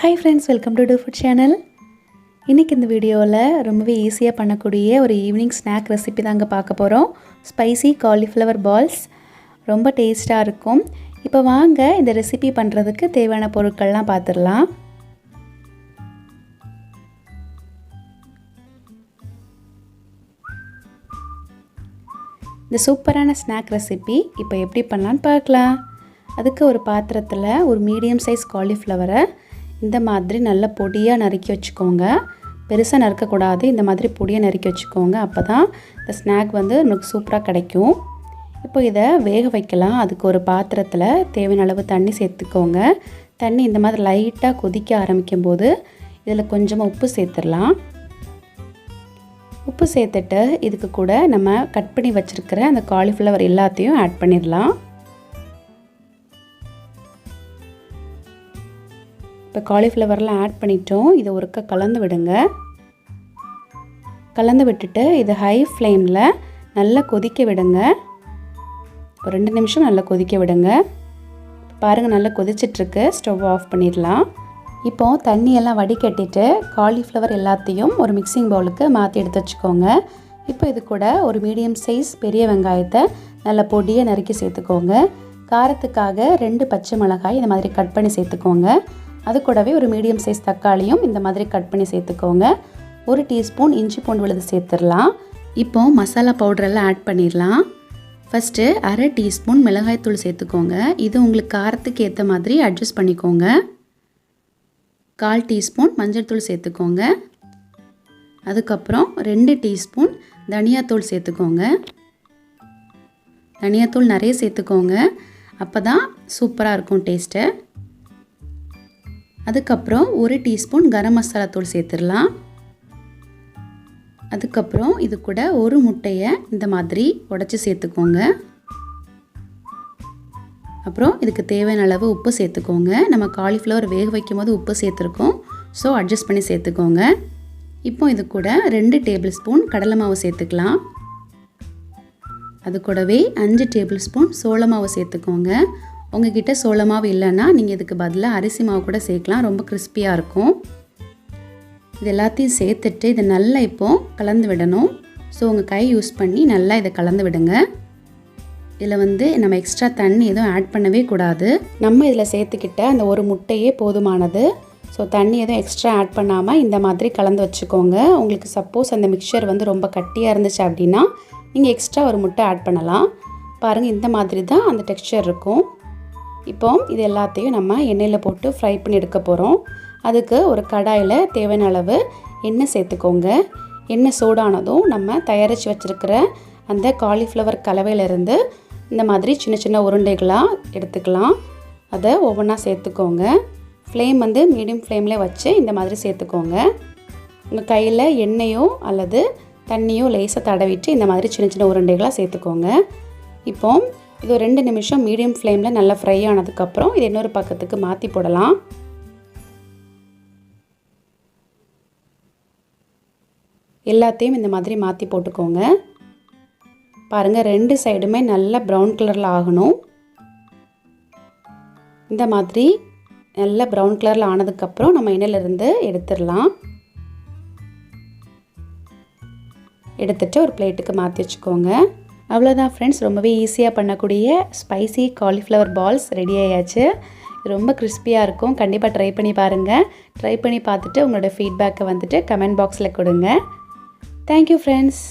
Hi friends, welcome to Do Food channel. இன்னைக்கு இந்த வீடியோல ரொம்பவே ஈஸியா பண்ணக்கூடிய ஒரு ஈவினிங் ஸ்நாக் ரெசிபி தாங்க பார்க்க போறோம். ஸ்பைசி காலிஃப்ளவர் பால்ஸ் ரொம்ப டேஸ்டா இருக்கும். இப்போ வாங்க இந்த ரெசிபி பண்றதுக்கு தேவையான பொருட்கள்லாம் பார்த்திரலாம். இந்த சூப்பரான ஸ்நாக் ரெசிபி இப்போ எப்படி பண்ணலாம்னு பார்க்கலாம். அதுக்கு ஒரு பாத்திரத்துல ஒரு மீடியம் சைஸ் காலிஃப்ளவரை இந்த மாதிரி நல்ல பொடியா நறுக்கி வச்சுக்கோங்க. பெருசா நறுக்க கூடாது. இந்த மாதிரி பொடியா நறுக்கி வச்சுக்கோங்க. அப்பதான் இந்த ஸ்நாக் வந்து நமக்கு சூப்பரா கிடைக்கும். இப்போ இத வேக வைக்கலாம். அதுக்கு ஒரு பாத்திரத்துல தேவையான அளவு தண்ணி சேர்த்துக்கோங்க. தண்ணி இந்த மாதிரி லைட்டா கொதிக்க ஆரம்பிக்கும்போது இதல கொஞ்சமா உப்பு சேர்த்துறலாம். உப்பு சேர்த்துட்டு இதுக்கு கூட நம்ம கட் பண்ணி வச்சிருக்கிற அந்த காலிஃப்ளவர் எல்லாத்தையும் ஆட் பண்ணிரலாம். இப்போ காலிஃப்ளவர்லாம் ஆட் பண்ணிட்டோம். இத ஒருக்க கலந்து விடுங்க. கலந்து விட்டுட்டு இத ஹை ஃப்ளேம்ல நல்லா கொதிக்க விடுங்க. ஒரு 2 நிமிஷம் நல்லா கொதிக்க விடுங்க. பாருங்க நல்லா கொதிச்சிட்டு இருக்கு. ஸ்டவ் ஆஃப் பண்ணிரலாம். இப்போ தண்ணி எல்லாம் வடிகட்டிட்டு காலிஃப்ளவர் எல்லாத்தையும் ஒரு மிக்சிங் பவுலுக்கு மாத்தி எடுத்து வச்சுக்கோங்க. இப்போ இது கூட ஒரு மீடியம் சைஸ் பெரிய வெங்காயத்தை நல்ல பொடியா நறுக்கி சேர்த்துக்கோங்க. காரத்துக்காக 2 பச்சை மிளகாய் இந்த மாதிரி கட் பண்ணி சேர்த்துக்கோங்க. அது கூடவே ஒரு மீடியம் சைஸ் தக்காளியும் இந்த மாதிரி கட் பண்ணி சேர்த்துக்கோங்க. 1 டீஸ்பூன் இஞ்சி பூண்டு விழுது சேர்த்துறலாம். இப்போ மசாலா பவுடர் எல்லாம் ஆட் பண்ணிரலாம். ஃபர்ஸ்ட் 1/2 டீஸ்பூன் மிளகாய் தூள் சேர்த்துக்கோங்க. இது உங்களுக்கு காரத்துக்கு ஏத்த மாதிரி அட்ஜஸ்ட் பண்ணிக்கோங்க. 1/4 டீஸ்பூன் மஞ்சள் தூள் சேர்த்துக்கோங்க. அதுக்கு அப்புறம் 2 டீஸ்பூன் தனியா தூள் சேர்த்துக்கோங்க. தனியா தூள் நிறைய சேர்த்துக்கோங்க. அப்பதான் சூப்பரா இருக்கும் டேஸ்ட். அதுக்கு அப்புறம் 1 டீஸ்பூன் கரம் மசாலா தூள் சேர்த்துறலாம். அதுக்கு அப்புறம் இது கூட ஒரு முட்டையை இந்த மாதிரி உடைச்சு சேர்த்துக்கோங்க. அப்புறம் இதுக்கு தேவையான அளவு உப்பு சேர்த்துக்கோங்க. நம்ம காலிஃப்ளவர் வேக வைக்கும்போது உப்பு சேர்த்துருக்கோம். ஸோ அட்ஜஸ்ட் பண்ணி சேர்த்துக்கோங்க. இப்போ இது கூட 2 டேபிள் ஸ்பூன் கடலை மாவு சேர்த்துக்கலாம். அது கூடவே 5 டேபிள் ஸ்பூன் சோள மாவு சேர்த்துக்கோங்க. உங்ககிட்ட சோள மாவு இல்லைன்னா நீங்கள் இதுக்கு பதிலாக அரிசி மாவு கூட சேர்க்கலாம். ரொம்ப கிறிஸ்பியாக இருக்கும். இது எல்லாத்தையும் சேர்த்துட்டு இதை நல்லா இப்போ கலந்து விடணும். ஸோ உங்கள் கை யூஸ் பண்ணி நல்லா இதை கலந்து விடுங்க. இதில் வந்து நம்ம எக்ஸ்ட்ரா தண்ணி எதுவும் ஆட் பண்ணவே கூடாது. நம்ம இதில் சேர்த்துக்கிட்ட அந்த ஒரு முட்டையே போதுமானது. ஸோ தண்ணி எதுவும் எக்ஸ்ட்ரா ஆட் பண்ணாமல் இந்த மாதிரி கலந்து வச்சுக்கோங்க. உங்களுக்கு சப்போஸ் அந்த மிக்சர் வந்து ரொம்ப கட்டியாக இருந்துச்சு அப்படின்னா நீங்கள் எக்ஸ்ட்ரா ஒரு முட்டை ஆட் பண்ணலாம். பாருங்கள் இந்த மாதிரி தான் அந்த டெக்ஸ்சர் இருக்கும். இப்போ இது எல்லாத்தையும் நம்ம எண்ணெயில் போட்டு ஃப்ரை பண்ணி எடுக்க போகிறோம். அதுக்கு ஒரு கடாயில் தேவையான அளவு எண்ணெய் சேர்த்துக்கோங்க. எண்ணெய் சூடானதும் நம்ம தயாரித்து வச்சுருக்கிற அந்த காலிஃப்ளவர் கலவையிலேருந்து இந்த மாதிரி சின்ன சின்ன உருண்டைகளாக எடுத்துக்கலாம். அதை ஒவ்வொன்றா சேர்த்துக்கோங்க. ஃப்ளேம் வந்து மீடியம் ஃப்ளேமில் வச்சு இந்த மாதிரி சேர்த்துக்கோங்க. உங்கள் கையில் எண்ணெயோ அல்லது தண்ணியோ லேசாக தடவிட்டு இந்த மாதிரி சின்ன சின்ன உருண்டைகளாக சேர்த்துக்கோங்க. இப்போ இது 2 நிமிஷம் மீடியம் ஃப்ளேமில் நல்லா ஃப்ரை ஆனதுக்கப்புறம் இது இன்னொரு பக்கத்துக்கு மாற்றி போடலாம். எல்லாத்தையும் இந்த மாதிரி மாற்றி போட்டுக்கோங்க. பாருங்கள் 2 சைடுமே நல்லா ப்ரௌன் கலரில் ஆகணும். இந்த மாதிரி நல்லா ப்ரௌன் கலரில் ஆனதுக்கப்புறம் நம்ம எண்ணெயிலிருந்து எடுத்துடலாம். எடுத்துட்டு ஒரு பிளேட்டுக்கு மாற்றி வச்சுக்கோங்க. அவ்வளோதான் ஃப்ரெண்ட்ஸ், ரொம்பவே ஈஸியாக பண்ணக்கூடிய ஸ்பைசி காலிஃப்ளவர் பால்ஸ் ரெடி ஆயாச்சு. ரொம்ப கிறிஸ்பியாக இருக்கும். கண்டிப்பாக ட்ரை பண்ணி பாருங்கள். ட்ரை பண்ணி பார்த்துட்டு உங்களோட ஃபீட்பேக்கை வந்துட்டு கமெண்ட் பாக்ஸில் கொடுங்க. Thank you friends.